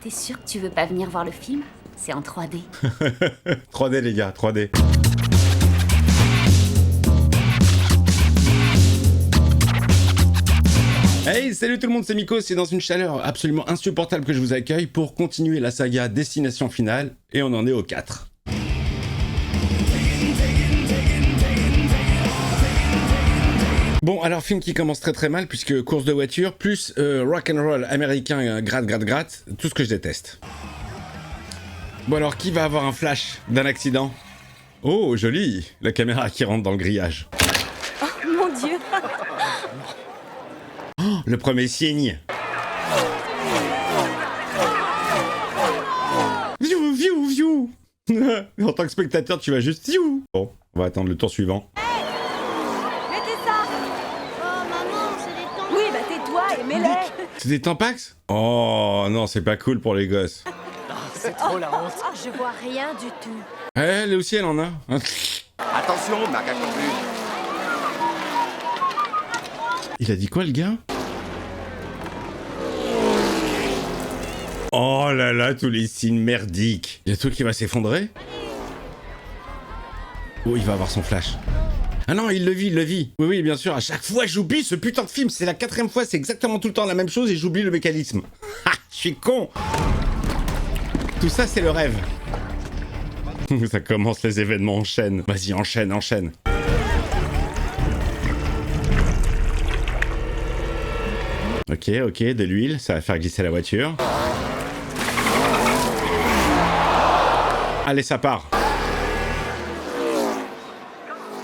T'es sûr que tu veux pas venir voir le film? C'est en 3D. 3D les gars, 3D. Hey, salut tout le monde, c'est Miko, c'est dans une chaleur absolument insupportable que je vous accueille pour continuer la saga Destination Finale, et on en est au 4. Bon, alors film qui commence très très mal, puisque course de voiture, plus rock'n'roll américain, gratte, tout ce que je déteste. Bon alors, qui va avoir un flash d'un accident? Oh, joli, la caméra qui rentre dans le grillage. Oh mon dieu! Oh, le premier signe. Viou, viou, viou. En tant que spectateur, tu vas juste viou. Bon, on va attendre le tour suivant. Mettez ça! Oh maman, c'est des temps. Oui, bah tais-toi et mets-les! C'est des Tampax? Oh non, c'est pas cool pour les gosses. C'est trop la honte. Je vois rien du tout. Elle aussi, elle en a. Attention, macaque confus. Il a dit quoi, le gars? Oh là là, tous les signes merdiques. Il y a tout qui va s'effondrer. Oh, il va avoir son flash. Ah non, il le vit, il le vit. Oui, oui, bien sûr, à chaque fois, j'oublie ce putain de film. C'est la 4e fois, c'est exactement tout le temps la même chose et j'oublie le mécanisme. Ha, je suis con. Tout ça, c'est le rêve. Ça commence, les événements enchaînent. Vas-y, enchaîne, enchaîne. Ok, de l'huile, ça va faire glisser la voiture. Allez, ça part.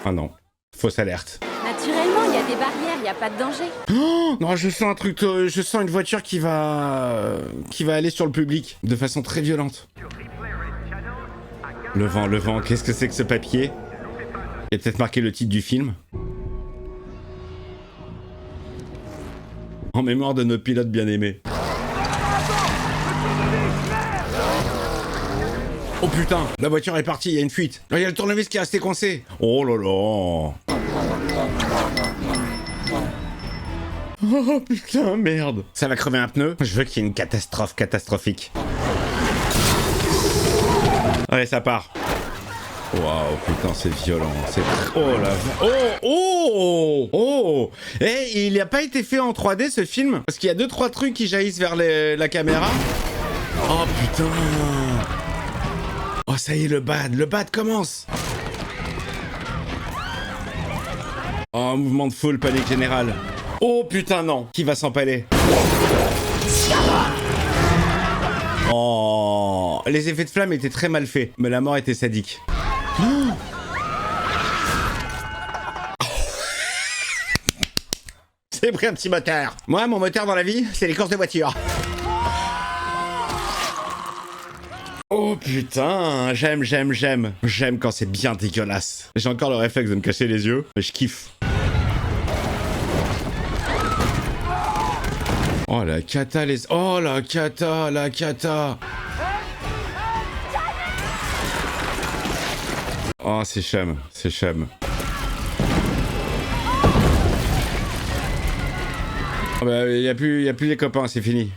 Ah non, fausse alerte. Naturellement, il y a des barrières, il y a pas de danger. Oh, non, je sens un truc, je sens une voiture qui va aller sur le public de façon très violente. Le vent, qu'est-ce que c'est que ce papier? Il y a peut-être marqué le titre du film. En mémoire de nos pilotes bien-aimés. Oh putain, la voiture est partie, il y a une fuite. Il y a le tournevis qui est resté coincé. Oh là là. Oh putain, merde. Ça va crever un pneu. Je veux qu'il y ait une catastrophe catastrophique. Allez, ça part. Waouh, putain, c'est violent. C'est... Oh la... Oh Eh, il n'a pas été fait en 3D, ce film? Parce qu'il y a 2-3 trucs qui jaillissent vers la caméra. Oh, putain. Oh, ça y est, le bad commence. Oh, mouvement de foule, panique générale. Oh, putain, non. Qui va s'empaler? Oh, les effets de flamme étaient très mal faits, mais la mort était sadique. Oh. C'est pris un petit moteur. Moi, mon moteur dans la vie, c'est les courses de voiture. Oh putain, j'aime. J'aime quand c'est bien dégueulasse. J'ai encore le réflexe de me cacher les yeux, mais je kiffe. Oh la cata, Oh la cata. Oh, c'est chum. Oh bah, y a plus les copains, c'est fini.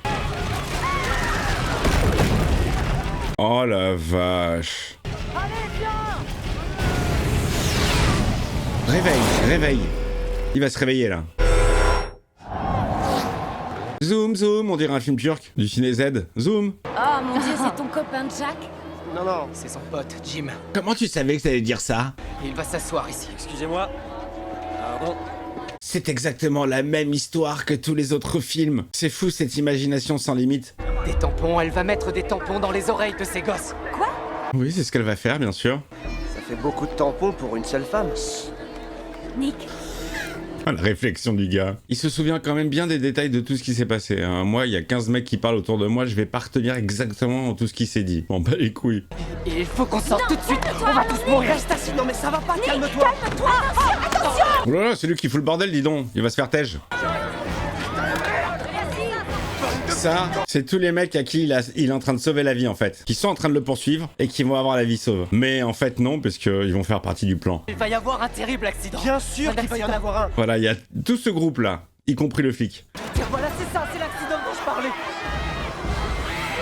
Oh la vache. Réveille. Il va se réveiller là. Zoom, on dirait un film turc, du ciné Z. Zoom. Oh mon dieu, c'est ton copain Jack? Non, c'est son pote, Jim. Comment tu savais que t'allais dire ça? Il va s'asseoir ici. Excusez-moi. Pardon. C'est exactement la même histoire que tous les autres films. C'est fou cette imagination sans limite. Des tampons, elle va mettre des tampons dans les oreilles de ces gosses. Quoi? Oui, c'est ce qu'elle va faire, bien sûr. Ça fait beaucoup de tampons pour une seule femme. Nick? Ah, la réflexion du gars. Il se souvient quand même bien des détails de tout ce qui s'est passé. Hein. Moi, il y a 15 mecs qui parlent autour de moi, je vais pas retenir exactement tout ce qui s'est dit. M'en bats les couilles. Il faut qu'on sorte tout de suite. On va tous mourir. Reste assis, non mais ça va pas, calme-toi. Attention! Oh là là, c'est lui qui fout le bordel, dis donc. Il va se faire tège. Ça, c'est tous les mecs à qui il est en train de sauver la vie en fait, qui sont en train de le poursuivre et qui vont avoir la vie sauve. Mais en fait non, parce qu'ils vont faire partie du plan. Il va y avoir un terrible accident. Bien sûr qu'il va y en avoir un. Voilà, il y a tout ce groupe là, y compris le flic. Tiens, voilà, c'est ça, c'est l'accident dont je parlais.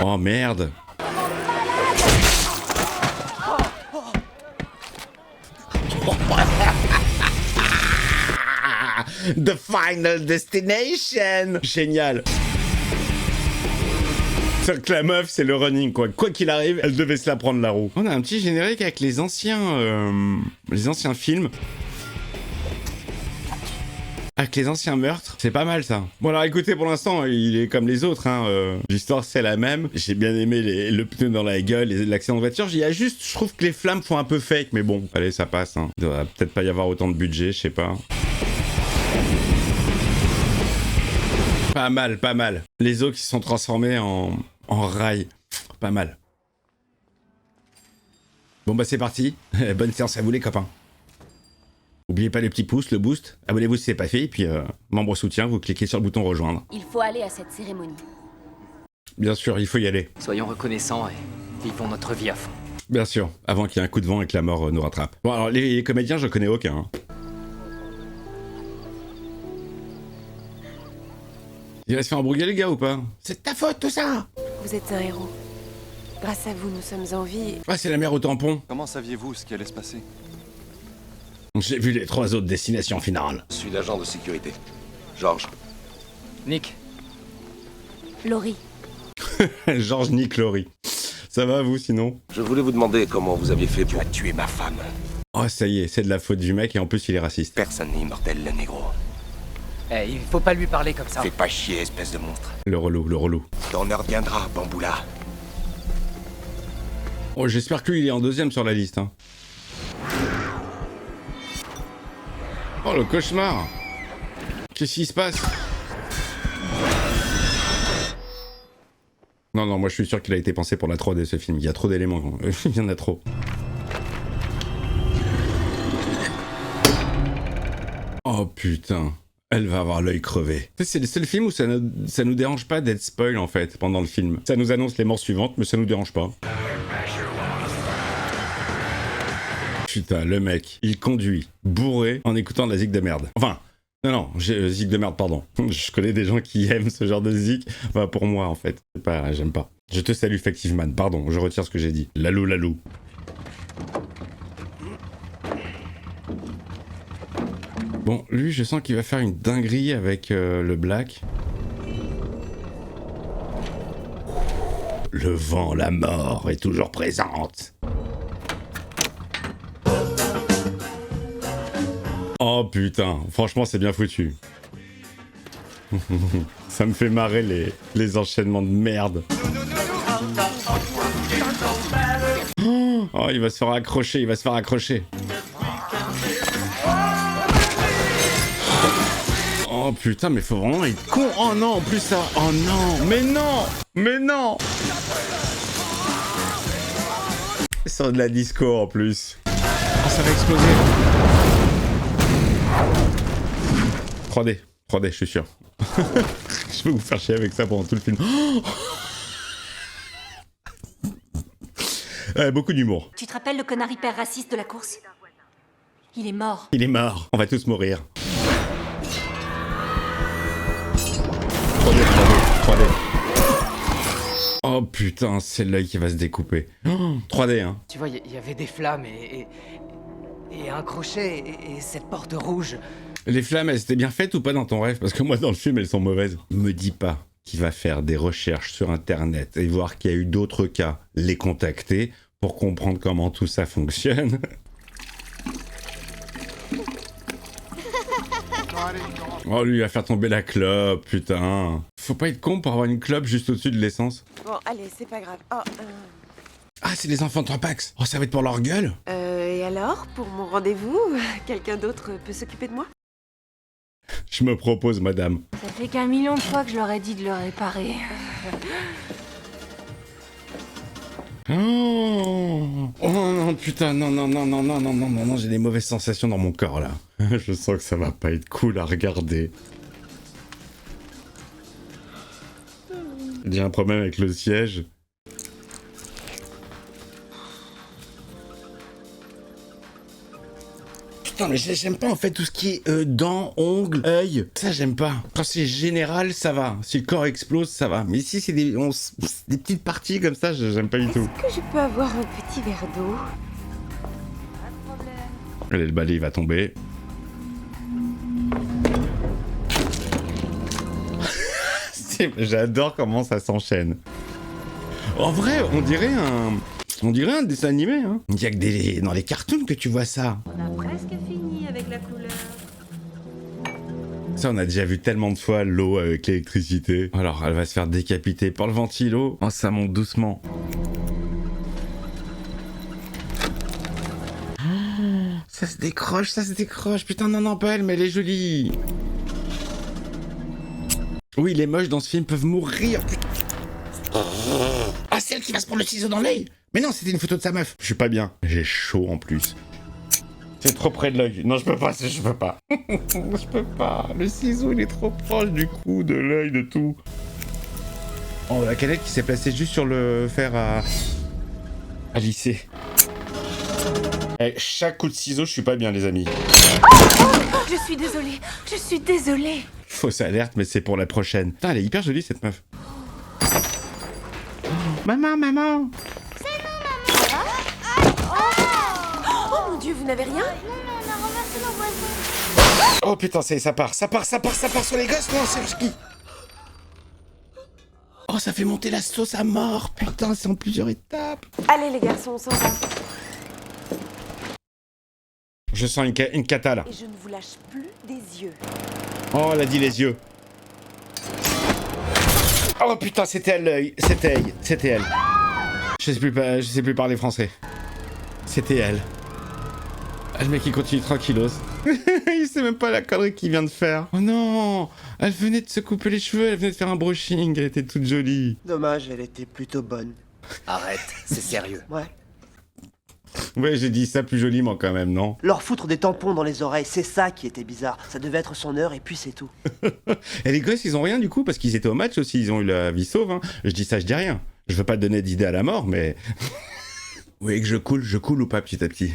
Oh merde. The Final Destination. Génial. C'est que la meuf, c'est le running, quoi. Quoi qu'il arrive, elle devait se la prendre la roue. On a un petit générique avec les anciens films. Avec les anciens meurtres, c'est pas mal ça. Bon alors écoutez, pour l'instant, il est comme les autres, hein. L'histoire c'est la même. J'ai bien aimé le pneu dans la gueule, l'accident de voiture. Il y a juste, je trouve que les flammes font un peu fake, mais bon, allez, ça passe. Hein. Il doit peut-être pas y avoir autant de budget, je sais pas. Pas mal, pas mal. Les os qui se sont transformés en rail. Pas mal. Bon bah c'est parti. Bonne séance à vous les copains. N'oubliez pas les petits pouces, le boost. Abonnez-vous si c'est pas fait. Et puis, membre soutien, vous cliquez sur le bouton rejoindre. Il faut aller à cette cérémonie. Bien sûr, il faut y aller. Soyons reconnaissants et vivons notre vie à fond. Bien sûr, avant qu'il y ait un coup de vent et que la mort nous rattrape. Bon alors les comédiens, je connais aucun. Hein. Il va se faire embrouiller les gars ou pas? C'est de ta faute tout ça! Vous êtes un héros. Grâce à vous, nous sommes en vie. Ah, c'est la mère au tampon. Comment saviez-vous ce qui allait se passer? J'ai vu les 3 autres destinations finales. Je suis l'agent de sécurité. Georges. Nick, Laurie. Georges Nick Laurie. Ça va vous sinon? Je voulais vous demander comment vous aviez fait pour tuer ma femme. Oh ça y est, c'est de la faute du mec et en plus il est raciste. Personne n'est immortel, le négro. il faut pas lui parler comme ça. Fais pas chier, espèce de monstre. Le relou, le relou. Ton heure viendra, Bamboula. Oh j'espère que lui il est en deuxième sur la liste. Hein. Oh le cauchemar. Qu'est-ce qui se passe? Non, non, moi je suis sûr qu'il a été pensé pour la 3D ce film. Il y a trop d'éléments. Il y en a trop. Oh putain. Elle va avoir l'œil crevé. C'est le seul film où ça nous dérange pas d'être spoil en fait pendant le film. Ça nous annonce les morts suivantes, mais ça nous dérange pas. Putain, le mec, il conduit bourré en écoutant de la zik de merde. Enfin, non, zik de merde, pardon. Je connais des gens qui aiment ce genre de zik. Enfin, pour moi, en fait. J'aime pas. Je te salue, Effectiveman. Pardon, je retire ce que j'ai dit. Lalou, lalou. Bon, lui, je sens qu'il va faire une dinguerie avec le Black. Le vent, la mort est toujours présente. Oh putain, franchement c'est bien foutu. Ça me fait marrer les enchaînements de merde. Oh, il va se faire accrocher, il va se faire accrocher. Oh putain, mais faut vraiment être con. Oh non, en plus ça. Oh non, mais non, mais non. C'est de la disco en plus. Oh, ça va exploser. 3D, je suis sûr. Je vais vous faire chier avec ça pendant tout le film. Beaucoup d'humour. Tu te rappelles le connard hyper raciste de la course? Il est mort. Il est mort. On va tous mourir. 3D. Oh putain, c'est l'œil qui va se découper. 3D, hein. Tu vois, il y avait des flammes et un crochet et cette porte rouge. Les flammes, elles étaient bien faites ou pas dans ton rêve? Parce que moi, dans le film, elles sont mauvaises. Me dis pas qu'il va faire des recherches sur Internet et voir qu'il y a eu d'autres cas, les contacter pour comprendre comment tout ça fonctionne. Oh, lui, il va faire tomber la clope, putain. Faut pas être con pour avoir une clope juste au-dessus de l'essence. Bon, allez, c'est pas grave. Oh, Ah, c'est les enfants de Tampax. Oh, ça va être pour leur gueule. et alors, pour mon rendez-vous, quelqu'un d'autre peut s'occuper de moi? Je me propose, madame. Ça fait qu'un million de fois que je leur ai dit de le réparer. Oh non, putain, non, j'ai des mauvaises sensations dans mon corps, là. Je sens que ça va pas être cool à regarder. J'ai un problème avec le siège. putain, mais j'aime pas en fait tout ce qui est dents, ongles, œil. Ça, j'aime pas. Quand c'est général, ça va. Si le corps explose, ça va. Mais si c'est des petites parties comme ça, j'aime pas du tout. Est-ce que je peux avoir un petit verre d'eau? Allez, le balai il va tomber. J'adore comment ça s'enchaîne. En vrai, on dirait un dessin animé. Hein. Il y a que dans les cartoons que tu vois ça. On a presque fini avec la couleur. Ça, on a déjà vu tellement de fois l'eau avec l'électricité. Alors, elle va se faire décapiter par le ventilo. Oh, ça monte doucement. Ça se décroche, ça se décroche. Putain, non, pas elle, mais elle est jolie. Oui, les moches dans ce film peuvent mourir. Ah, c'est elle qui va se prendre le ciseau dans l'œil. Mais non, c'était une photo de sa meuf. Je suis pas bien. J'ai chaud en plus. C'est trop près de l'œil. Non, je peux pas, je peux pas. Je peux pas. Le ciseau, il est trop proche du cou, de l'œil, de tout. Oh, la canette qui s'est placée juste sur le fer à lisser. Eh, chaque coup de ciseau, je suis pas bien, les amis. Je suis désolée. Fausse alerte, mais c'est pour la prochaine. Putain, elle est hyper jolie, cette meuf. Maman. Oh mon Dieu, vous n'avez rien? Non, on a renversé nos boissons. Oh putain, ça part sur les gosses, non, c'est ski. Oh, ça fait monter la sauce à mort. Putain, c'est en plusieurs étapes. Allez les garçons, on s'en va. Je sens une cata, là. Et je ne vous lâche plus des yeux. Oh, elle a dit les yeux. Oh putain, c'était elle l'œil. C'était elle. Je sais plus parler français. C'était elle. Ah, le mec il continue tranquillos. Il sait même pas la connerie qu'il vient de faire. Oh non, elle venait de se couper les cheveux, elle venait de faire un brushing, elle était toute jolie. Dommage, elle était plutôt bonne. Arrête, c'est sérieux. Ouais. Ouais, j'ai dit ça plus joliment quand même, non? Leur foutre des tampons dans les oreilles, c'est ça qui était bizarre. Ça devait être son heure et puis c'est tout. Et les gosses, ils ont rien du coup, parce qu'ils étaient au match aussi, ils ont eu la vie sauve. Hein. Je dis ça, je dis rien. Je veux pas te donner d'idée à la mort, mais... Oui, que je coule ou pas petit à petit.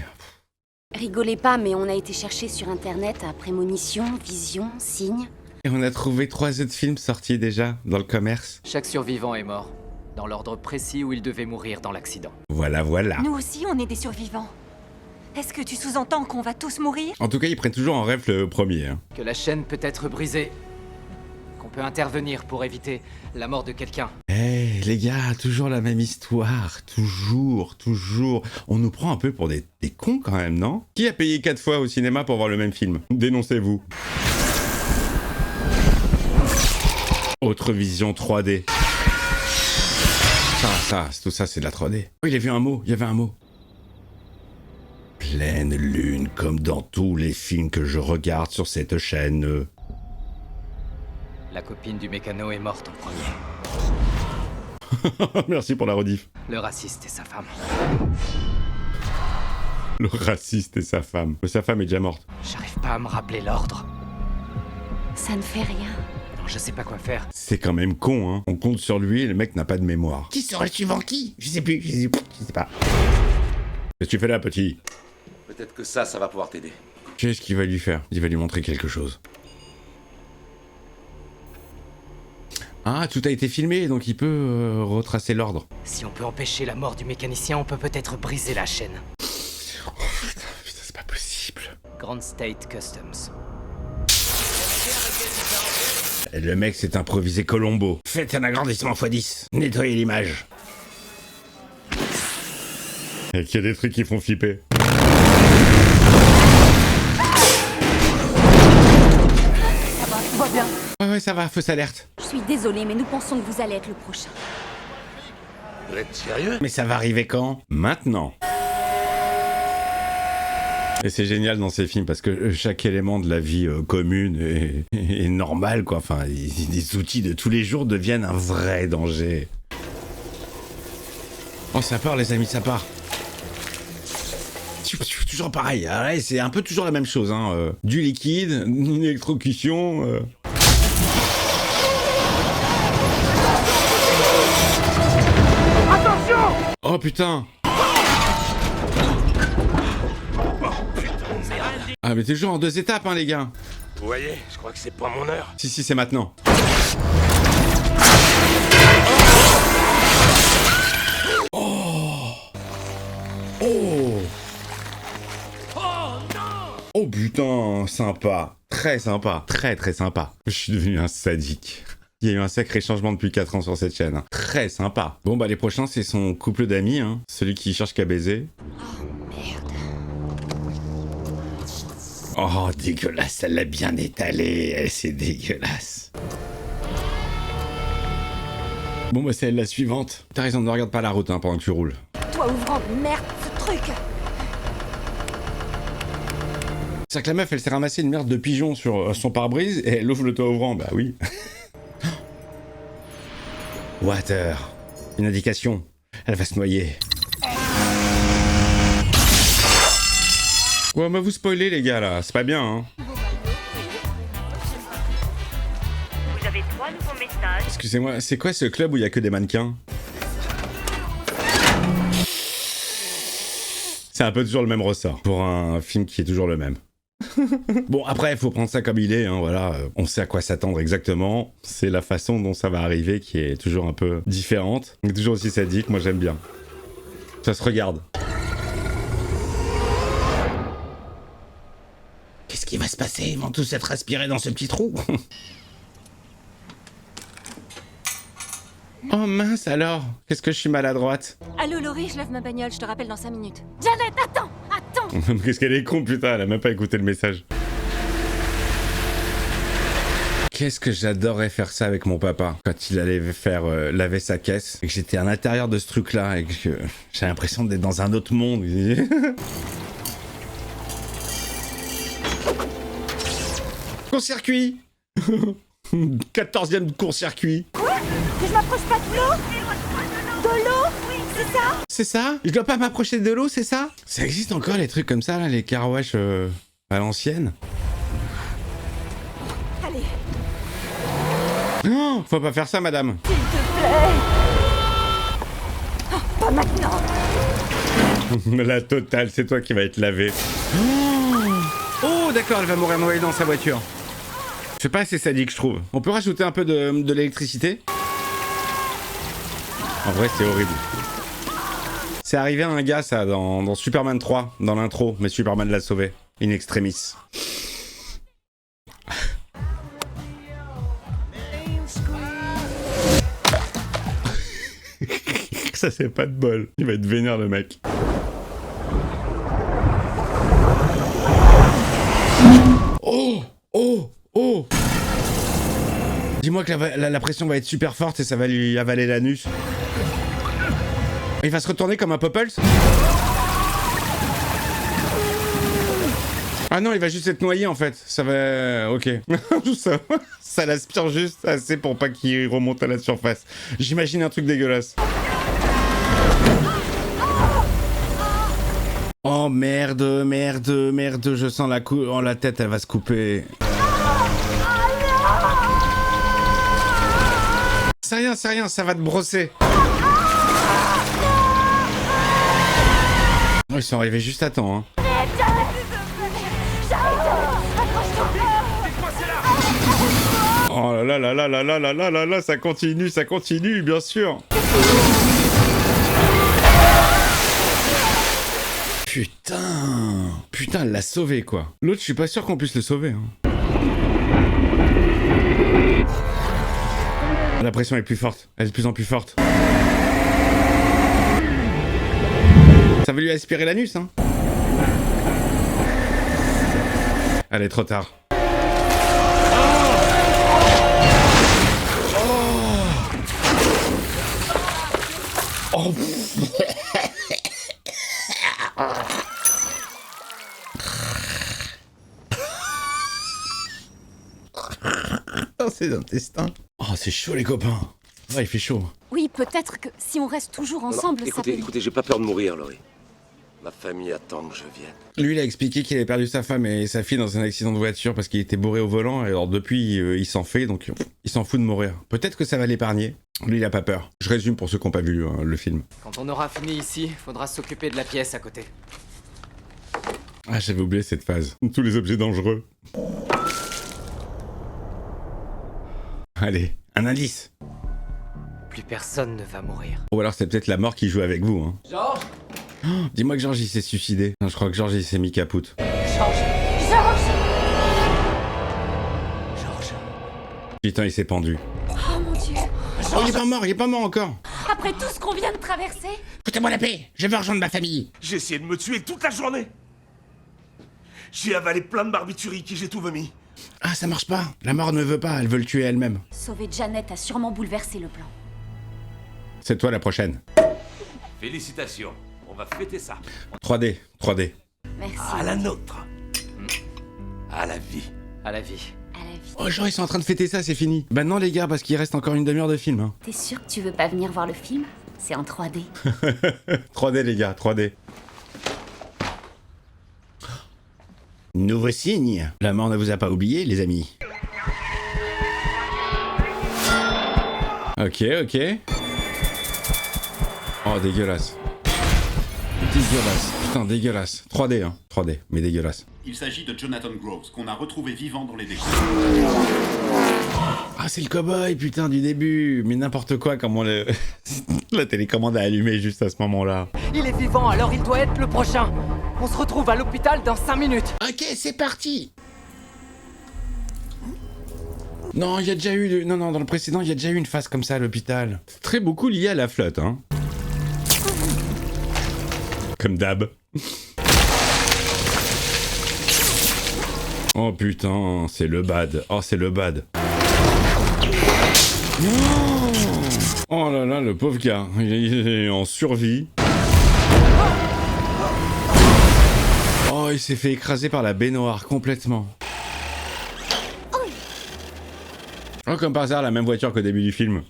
Rigolez pas, mais on a été chercher sur internet à prémonition, vision, signe. Et on a trouvé 3 autres films sortis déjà, dans le commerce. Chaque survivant est mort, dans l'ordre précis où il devait mourir dans l'accident. Voilà. Nous aussi, on est des survivants. Est-ce que tu sous-entends qu'on va tous mourir? En tout cas, ils prennent toujours en rêve le premier. Hein. Que la chaîne peut être brisée, qu'on peut intervenir pour éviter la mort de quelqu'un. Eh, les gars, toujours la même histoire. Toujours. On nous prend un peu pour des cons quand même, non? Qui a payé 4 fois au cinéma pour voir le même film? Dénoncez-vous. Autre vision 3D. Tout ça, c'est de la 3D. Oh, il y avait un mot. Pleine lune, comme dans tous les films que je regarde sur cette chaîne. La copine du mécano est morte en premier. Merci pour la rediff. Le raciste et sa femme. Le raciste et sa femme. Mais sa femme est déjà morte. J'arrive pas à me rappeler l'ordre. Ça ne fait rien. Non, je sais pas quoi faire. C'est quand même con, hein. On compte sur lui et le mec n'a pas de mémoire. Qui sera le suivant qui? Je sais plus, je sais pas. Qu'est-ce que tu fais là, petit? Peut-être que ça va pouvoir t'aider. Qu'est-ce qu'il va lui faire? Il va lui montrer quelque chose. Ah, tout a été filmé, donc il peut retracer l'ordre. Si on peut empêcher la mort du mécanicien, on peut peut-être briser la chaîne. Oh, putain, c'est pas possible. Grand State Customs. Et le mec s'est improvisé Colombo. Faites un agrandissement x10. Nettoyez l'image. Et qu'il y a des trucs qui font flipper. Ça va, tout va bien. Ouais, ça va, fausse alerte. Je suis désolée, mais nous pensons que vous allez être le prochain. Vous êtes sérieux? Mais ça va arriver quand? Maintenant. Et c'est génial dans ces films parce que chaque élément de la vie commune est normal, quoi. Enfin, les outils de tous les jours deviennent un vrai danger. Oh, ça part, les amis, ça part. Toujours pareil, ouais, c'est un peu toujours la même chose, hein. Du liquide, une électrocution. Attention! Oh putain! Ah mais toujours en 2 étapes hein les gars. Vous voyez, je crois que c'est pas mon heure. Si c'est maintenant. Oh. Oh. Oh putain, sympa. Très sympa. Très sympa. Je suis devenu un sadique. Il y a eu un sacré changement depuis 4 ans sur cette chaîne. Hein. Très sympa. Bon bah les prochains c'est son couple d'amis, hein. Celui qui cherche qu'à baiser. Merde. Oh dégueulasse, elle l'a bien étalée. C'est dégueulasse. Bon bah c'est elle la suivante. T'as raison, ne regarde pas la route hein, pendant que tu roules. Toi ouvrant, merde, ce truc. C'est-à-dire que la meuf elle s'est ramassée une merde de pigeon sur son pare-brise et elle ouvre le toit ouvrant, bah oui. Water. Une indication. Elle va se noyer. Ouais, mais vous spoilez les gars là, c'est pas bien hein. Vous avez 3 nouveaux messages. Excusez-moi, c'est quoi ce club où il y a que des mannequins? C'est un peu toujours le même ressort pour un film qui est toujours le même. Bon après il faut prendre ça comme il est, hein, voilà. On sait à quoi s'attendre exactement. C'est la façon dont ça va arriver qui est toujours un peu différente. Mais toujours aussi sadique, moi j'aime bien. Ça se regarde. Qu'est-ce qui va se passer? Ils vont tous être aspirés dans ce petit trou. Oh mince alors. Qu'est-ce que je suis maladroite. Allô Laurie, je lève ma bagnole, je te rappelle dans 5 minutes. Janet, attends. Qu'est-ce qu'elle est con putain, elle a même pas écouté le message. Qu'est-ce que j'adorerais faire ça avec mon papa quand il allait faire laver sa caisse et que j'étais à l'intérieur de ce truc là et que j'ai l'impression d'être dans un autre monde. Court-circuit. 14e court-circuit. Que je m'approche pas de l'eau. De l'eau, oui, c'est ça. C'est ça? Je dois pas m'approcher de l'eau, c'est ça? Ça existe encore les trucs comme ça là, les carouaches à l'ancienne? Allez, Non, faut pas faire ça madame. s'il te plaît. Oh, pas maintenant. La totale, c'est toi qui vas être lavé. Oh d'accord, elle va mourir noyée dans sa voiture. C'est pas assez sadique je trouve. On peut rajouter un peu de l'électricité? En vrai c'est horrible. C'est arrivé à un gars ça dans Superman 3, dans l'intro, mais Superman l'a sauvé. In extremis. Ça c'est pas de bol. Il va être vénère le mec. Oh! Oh! Oh! Dis-moi que la pression va être super forte et ça va lui avaler l'anus. Il va se retourner comme un Popples? Ah non, il va juste être noyé en fait. Ça va... Ok. ça l'aspire juste assez pour pas qu'il remonte à la surface. J'imagine un truc dégueulasse. Oh merde, merde, merde, je sens la tête, elle va se couper. C'est rien, ça va te brosser. Oh, ils sont arrivés juste à temps, hein. Oh là là là là là là là là là, ça continue, bien sûr. Putain, elle l'a sauvé, quoi. L'autre, je suis pas sûr qu'on puisse le sauver, hein. La pression est plus forte. Elle est de plus en plus forte. Ça va lui aspirer l'anus, hein. Allez, trop tard. Oh. Oh, c'est intestin. Oh, c'est chaud les copains. Ouais, il fait chaud. Oui, peut-être que si on reste toujours ensemble, ça peut... Écoutez, j'ai pas peur de mourir, Laurie. Ma famille attend que je vienne. Lui, il a expliqué qu'il avait perdu sa femme et sa fille dans un accident de voiture parce qu'il était bourré au volant. Et alors depuis, il s'en fait, donc il s'en fout de mourir. Peut-être que ça va l'épargner. Lui, il a pas peur. Je résume pour ceux qui n'ont pas vu le film. Quand on aura fini ici, faudra s'occuper de la pièce à côté. Ah, j'avais oublié cette phase. Tous les objets dangereux. Allez, un indice. Plus personne ne va mourir. Ou alors c'est peut-être la mort qui joue avec vous, hein. Georges. Dis-moi que Georges il s'est suicidé. Non, je crois que Georges il s'est mis capoute. Georges. Putain, il s'est pendu. Oh mon dieu. Oh, il est pas mort encore. Après tout ce qu'on vient de traverser. Foutez-moi la paix, je veux rejoindre ma famille. J'ai essayé de me tuer toute la journée. J'ai avalé plein de barbituriques et j'ai tout vomi. Ah, ça marche pas. La mort ne veut pas, elle veut le tuer elle-même. Sauver Janet a sûrement bouleversé le plan. C'est toi la prochaine. Félicitations, on va fêter ça. 3D. Merci. À la nôtre. À la vie. À la vie. À la vie. Oh, genre ils sont en train de fêter ça, c'est fini. Bah non les gars, parce qu'il reste encore une demi-heure de film. Hein. T'es sûr que tu veux pas venir voir le film? C'est en 3D. 3D les gars, 3D. Nouveau signe. La mort ne vous a pas oublié, les amis. Ok. Oh, dégueulasse. Putain, dégueulasse. 3D, hein. 3D, mais dégueulasse. Il s'agit de Jonathan Groves, qu'on a retrouvé vivant dans les décombres. Ah, c'est le cow-boy, putain, du début. Mais n'importe quoi, comment le... La télécommande a allumé juste à ce moment-là. Il est vivant, alors il doit être le prochain. On se retrouve à l'hôpital dans 5 minutes. Ok, c'est parti. Non, il y a déjà eu... Non, dans le précédent, il y a déjà eu une phase comme ça à l'hôpital. C'est très beaucoup lié à la flotte, hein. Comme d'hab. Oh putain, c'est le bad. Oh, c'est le bad. Non. Oh là là, le pauvre gars. Il est en survie. Oh, il s'est fait écraser par la baignoire complètement. Oh, comme par hasard, la même voiture qu'au début du film.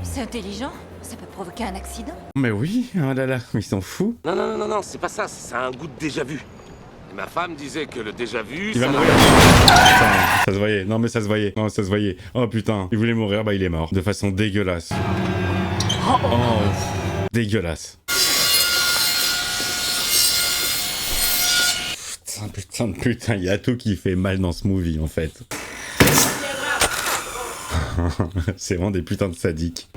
C'est intelligent. Ça peut provoquer un accident. Mais oui, oh là là, ils sont fous. Non, c'est pas ça, ça a un goût de déjà-vu. Et ma femme disait que le déjà-vu, Il va ça mourir. Putain, ça se voyait. Non mais ça se voyait. Non, ça se voyait. Oh putain, il voulait mourir, bah il est mort. De façon dégueulasse. Oh, dégueulasse. Putain, il y a tout qui fait mal dans ce movie en fait. C'est vraiment des putains de sadiques.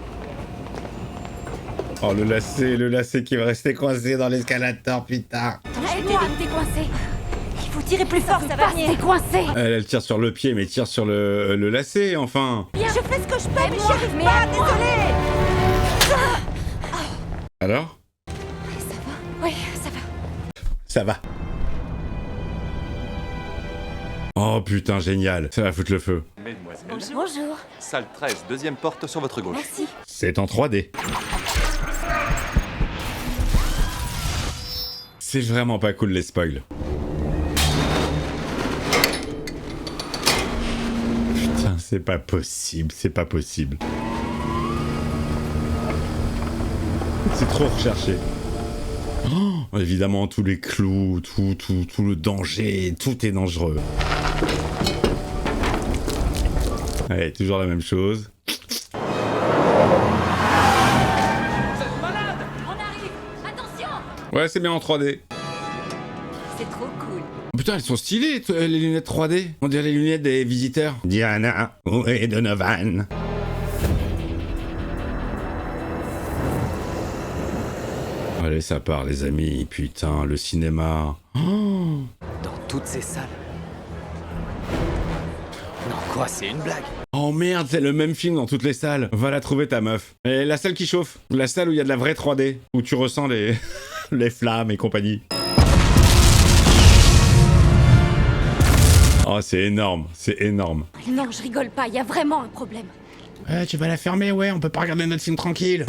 Oh le lacet qui va rester coincé dans l'escalator, putain. Aide-moi, t'es coincé. Il faut tirer plus fort, ça va venir. T'es coincé. Elle tire sur le pied, mais tire sur le lacet, enfin. Je fais ce que je peux, mais j'y arrive pas, désolé. Alors? Oui, ça va. Ça va. Oh putain, génial. Ça va foutre le feu. Mesdemoiselles, Bonjour. salle 13, deuxième porte sur votre gauche. Merci. C'est en 3D. C'est vraiment pas cool les spoils. Putain, c'est pas possible, c'est pas possible. C'est trop recherché. Oh, évidemment, tous les clous, tout le danger, tout est dangereux. Allez, toujours la même chose. Ouais, c'est bien en 3D. C'est trop cool. Putain, elles sont stylées, les lunettes 3D. On dirait les lunettes des visiteurs. Diana, où est Donovan? Allez, ça part, les amis. Putain, le cinéma. Oh, Dans toutes ces salles. Non, quoi, c'est une blague. oh merde, c'est le même film dans toutes les salles. Va la trouver, ta meuf. Et la salle qui chauffe. La salle où il y a de la vraie 3D. Où tu ressens les... les flammes et compagnie. Oh, c'est énorme, c'est énorme. Non, je rigole pas, il y a vraiment un problème. Tu vas la fermer, ouais, on peut pas regarder notre film tranquille.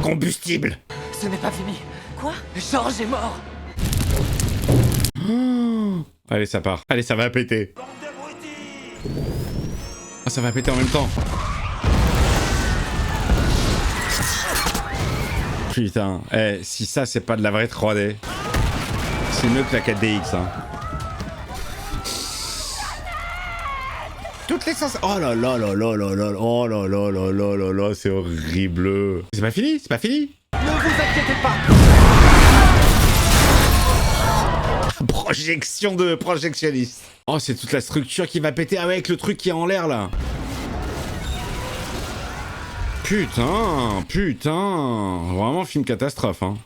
Combustible. Ce n'est pas fini. Quoi? Georges est mort. Allez, ça part. Allez, ça va péter. Oh, ça va péter en même temps. Putain, si ça c'est pas de la vraie 3D, c'est mieux que la 4DX, hein. Toutes les sens. Oh là là là là là là. Oh là là là là là là. C'est horrible. C'est pas fini, c'est pas fini. Ne vous inquiétez pas. Projection de projectionniste. Oh, c'est toute la structure qui va péter avec le truc qui est en l'air là. Putain, putain. Vraiment film catastrophe, hein.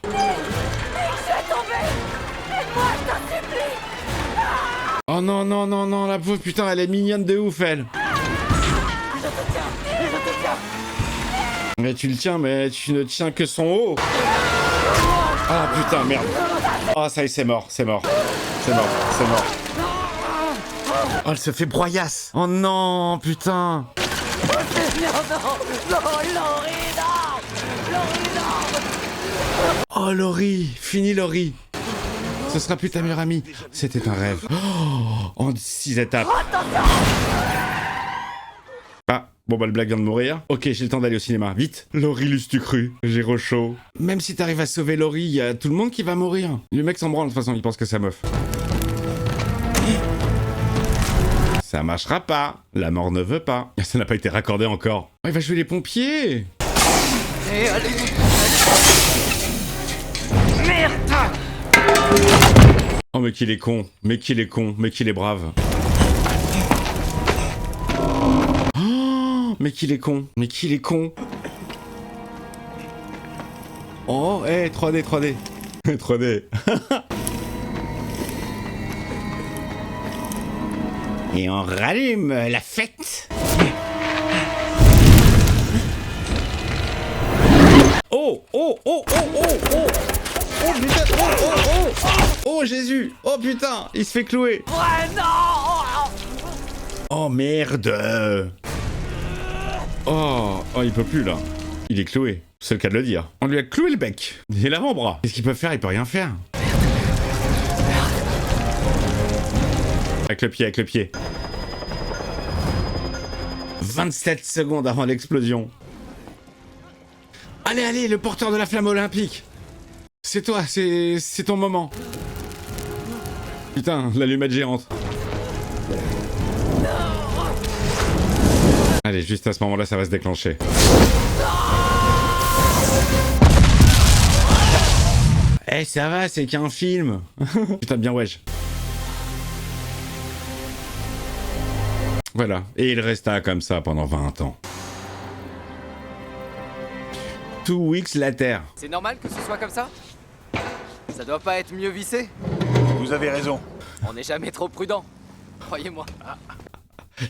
Oh non, non, non, non, la pauvre, putain, elle est mignonne de ouf, elle. Mais tu le tiens, mais tu ne tiens que son haut. Ah putain, merde. Oh, ça y est, c'est mort, c'est mort. C'est mort, c'est mort. Oh, elle se fait broyasse. Oh non, putain. Oh, Laurie, fini Laurie. Ce sera plus ta meilleure amie. C'était un rêve. Oh, en 6 étapes. Ah, bon bah le blague vient de mourir. Ok, j'ai le temps d'aller au cinéma. Vite. Laurie, l'eus-tu cru? J'ai chaud. Même si t'arrives à sauver Laurie, il y a tout le monde qui va mourir. Le mec s'en branle de toute façon, il pense que c'est sa meuf. Ça marchera pas. La mort ne veut pas. Ça n'a pas été raccordé encore. Oh, il va jouer les pompiers. Et allez. Merde. Oh mais qu'il est con, mais qu'il est con, mais qu'il est brave. Oh, mais qu'il est con, mais qu'il est con. Oh, hey, 3D, 3D. 3D. Et on rallume la fête. Oh, oh, oh, oh, oh, oh. Oh putain, oh, oh, oh, oh Jésus, oh putain, il se fait clouer. Oh merde. Oh, il peut plus là. Il est cloué, c'est le cas de le dire. On lui a cloué le bec et l'avant-bras. Qu'est-ce qu'il peut faire? Il peut rien faire. Avec le pied, avec le pied. 27 secondes avant l'explosion. Allez, allez, le porteur de la flamme olympique. C'est toi, c'est ton moment. Putain, l'allumette géante. Allez, juste à ce moment-là, ça va se déclencher. Eh, ça va, c'est qu'un film. Putain, bien wesh. Voilà, et il resta comme ça pendant 20 ans. 2 weeks later. C'est normal que ce soit comme ça? Ça doit pas être mieux vissé? Vous avez raison. On n'est jamais trop prudent. Croyez-moi.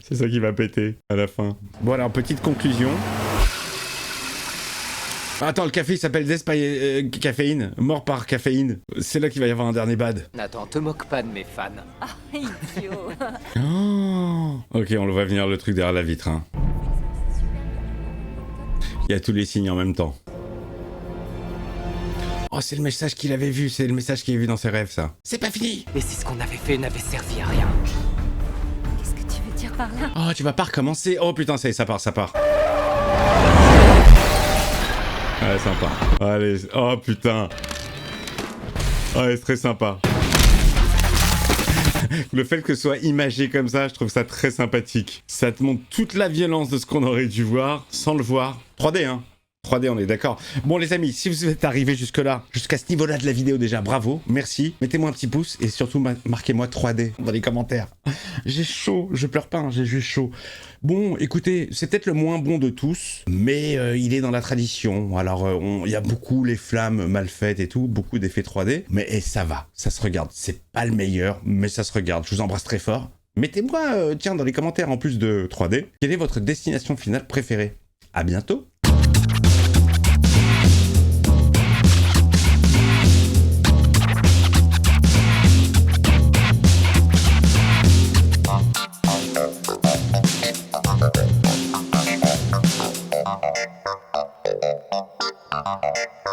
C'est ça qui va péter à la fin. Bon alors, petite conclusion. Attends, le café il s'appelle Caféine. Mort par caféine. C'est là qu'il va y avoir un dernier bad. Nathan, te moque pas de mes fans. Ah, idiot. Oh, ok, on le voit venir le truc derrière la vitre. Hein. Il y a tous les signes en même temps. Oh, c'est le message qu'il avait vu, c'est le message qu'il a vu dans ses rêves, ça. C'est pas fini. Et si ce qu'on avait fait n'avait servi à rien? Qu'est-ce que tu veux dire par là? Oh, tu vas pas recommencer. Oh putain, ça y est, ça part, ça part. Ouais, sympa. Allez, oh putain. Ouais, c'est très sympa. Le fait que ce soit imagé comme ça, je trouve ça très sympathique. Ça te montre toute la violence de ce qu'on aurait dû voir sans le voir. 3D, hein. 3D, on est d'accord. Bon les amis, si vous êtes arrivés jusque-là, jusqu'à ce niveau-là de la vidéo déjà, bravo, merci. Mettez-moi un petit pouce et surtout marquez-moi 3D dans les commentaires. J'ai chaud, je pleure pas, hein, j'ai juste chaud. Bon, écoutez, c'est peut-être le moins bon de tous, mais il est dans la tradition. Alors, il y a beaucoup les flammes mal faites et tout, beaucoup d'effets 3D, mais ça va, ça se regarde. C'est pas le meilleur, mais ça se regarde. Je vous embrasse très fort. Mettez-moi, tiens, dans les commentaires, en plus de 3D, quelle est votre destination finale préférée? À bientôt. Thank you.